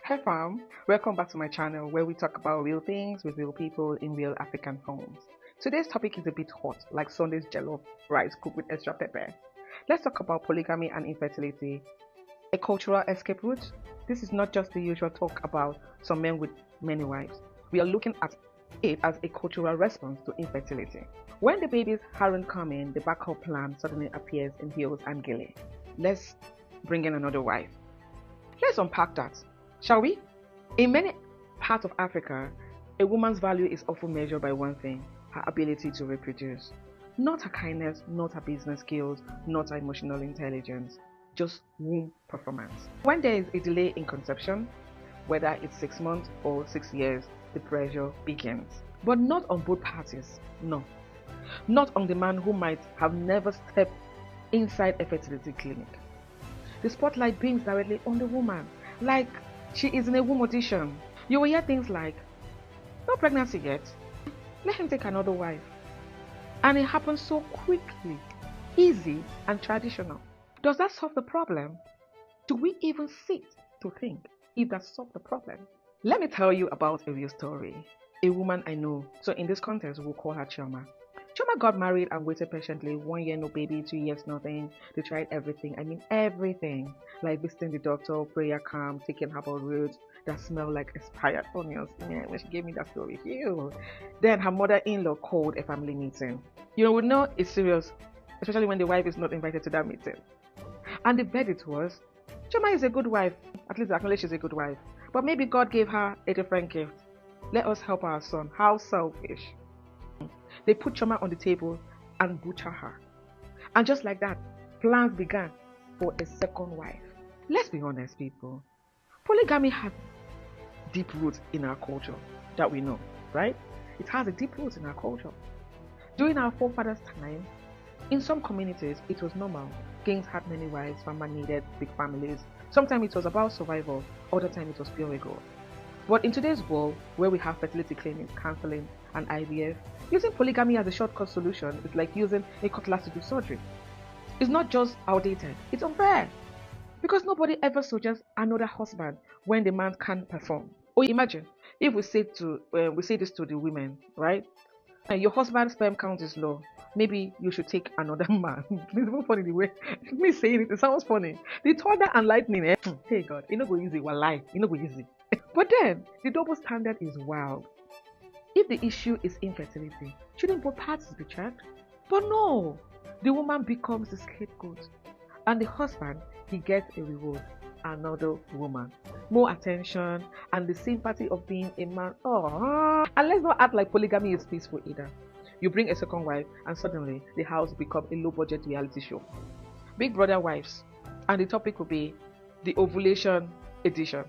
Hi fam, welcome back to my channel where we talk about real things with real people in real African homes. Today's topic is a bit hot, like Sunday's jollof rice cooked with extra pepper. Let's talk about polygamy and infertility, a cultural escape route. This is not just the usual talk about some men with many wives. We are looking at it as a cultural response to infertility. When the babies aren't coming, the backup plan suddenly appears in heels and gilly. Let's bring in another wife. Let's unpack that, shall we? In many parts of Africa, a woman's value is often measured by one thing: her ability to reproduce. Not her kindness, not her business skills, not her emotional intelligence, just womb performance. When there is a delay in conception, whether it's 6 months or 6 years, the pressure begins. But not on both parties, no. Not on the man who might have never stepped inside a fertility clinic. The spotlight beams directly on the woman, like she is in a womb audition. You will hear things like, "No pregnancy yet, let him take another wife." And it happens so quickly, easy and traditional. Does that solve the problem? Do we even sit to think if that solved the problem? Let me tell you about a real story. A woman I know, so in this context we'll call her Chioma. Chioma got married and waited patiently. 1 year no baby, 2 years nothing. They tried everything. I mean everything. Like visiting the doctor, prayer camp, taking herbal roots that smell like expired onions. Man, when she gave me that story, ew. Then her mother-in-law called a family meeting. You would know it's serious, especially when the wife is not invited to that meeting. And the verdict was, Chioma is a good wife. At least acknowledge she's a good wife. But maybe God gave her a different gift. Let us help our son. How selfish. They put Chioma on the table and butcher her. And just like that, plans began for a second wife. Let's be honest, people. Polygamy has deep roots in our culture that we know, right? It has a deep roots in our culture. During our forefathers' time, in some communities, it was normal. Kings had many wives, farmers needed big families. Sometimes it was about survival, other times it was pure ego. But in today's world, where we have fertility clinics, counseling, and IVF, using polygamy as a shortcut solution is like using a cutlass to do surgery. It's not just outdated, it's unfair. Because nobody ever suggests another husband when the man can't perform. Or imagine if we say this to the women, right? Your husband's sperm count is low. Maybe you should take another man. It's even funny the way me saying it. It sounds funny. The thunder and lightning. Hey God, it no go easy. Walai, it no go easy. But then the double standard is wild. If the issue is infertility, shouldn't both parties be checked? But no, the woman becomes the scapegoat, and the husband, he gets a reward. Another woman, more attention, and the sympathy of being a man. Oh, and let's not act like polygamy is peaceful either. You bring a second wife, and suddenly the house becomes a low-budget reality show. Big Brother wives, and the topic will be the ovulation edition.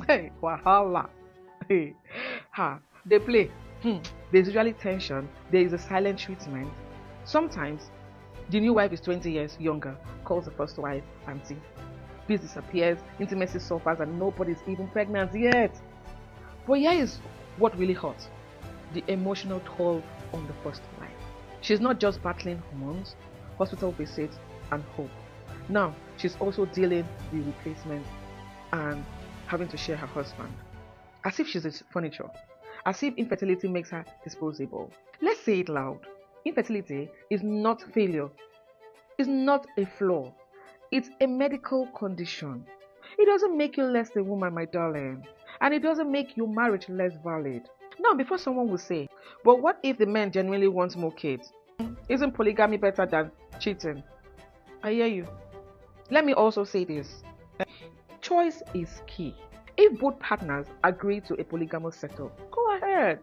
Hey, wahala. Hey, ha, they play. There's usually tension. There is a silent treatment. Sometimes the new wife is 20 years younger, calls the first wife auntie. Peace disappears, intimacy suffers, and nobody's even pregnant yet. But here is what really hurts: the emotional toll on the first wife. She's not just battling hormones, hospital visits, and hope. Now she's also dealing with replacement and having to share her husband. As if she's a furniture. As if infertility makes her disposable. Let's say it loud. Infertility is not failure. It's not a flaw. It's a medical condition. It doesn't make you less a woman, my darling. And it doesn't make your marriage less valid. Now, before someone will say, but what if the man genuinely wants more kids? Isn't polygamy better than cheating? I hear you. Let me also say this. Choice is key. If both partners agree to a polygamous setup, go ahead.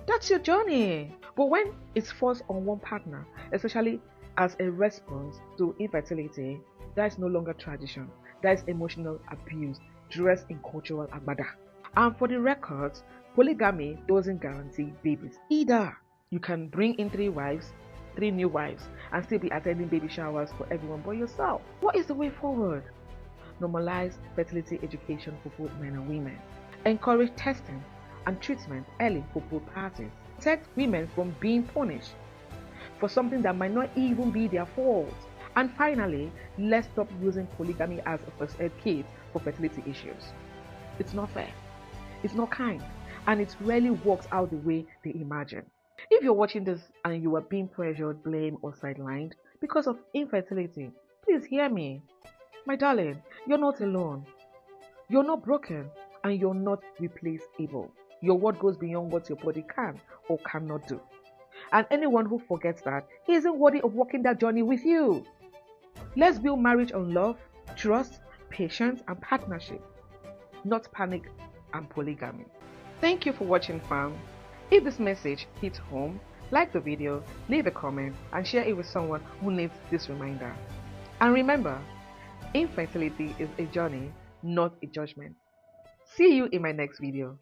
That's your journey. But when it's forced on one partner, especially as a response to infertility, that is no longer tradition. That is emotional abuse dressed in cultural agbada. And for the record, polygamy doesn't guarantee babies either. You can bring in 3 wives, 3 new wives, and still be attending baby showers for everyone but yourself. What is the way forward? Normalize fertility education for both men and women. Encourage testing and treatment early for both parties. Protect women from being punished for something that might not even be their fault. And finally, let's stop using polygamy as a first aid kit for fertility issues. It's not fair. It's not kind. And it rarely works out the way they imagine. If you're watching this and you are being pressured, blamed, or sidelined because of infertility, please hear me. My darling, you're not alone. You're not broken, and you're not replaceable. Your word goes beyond what your body can or cannot do. And anyone who forgets that isn't worthy of walking that journey with you. Let's build marriage on love, trust, patience, and partnership, not panic and polygamy. Thank you for watching, fam. If this message hit home, like the video, leave a comment, and share it with someone who needs this reminder. And remember, infertility is a journey, not a judgment. See you in my next video.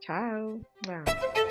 Ciao. Wow.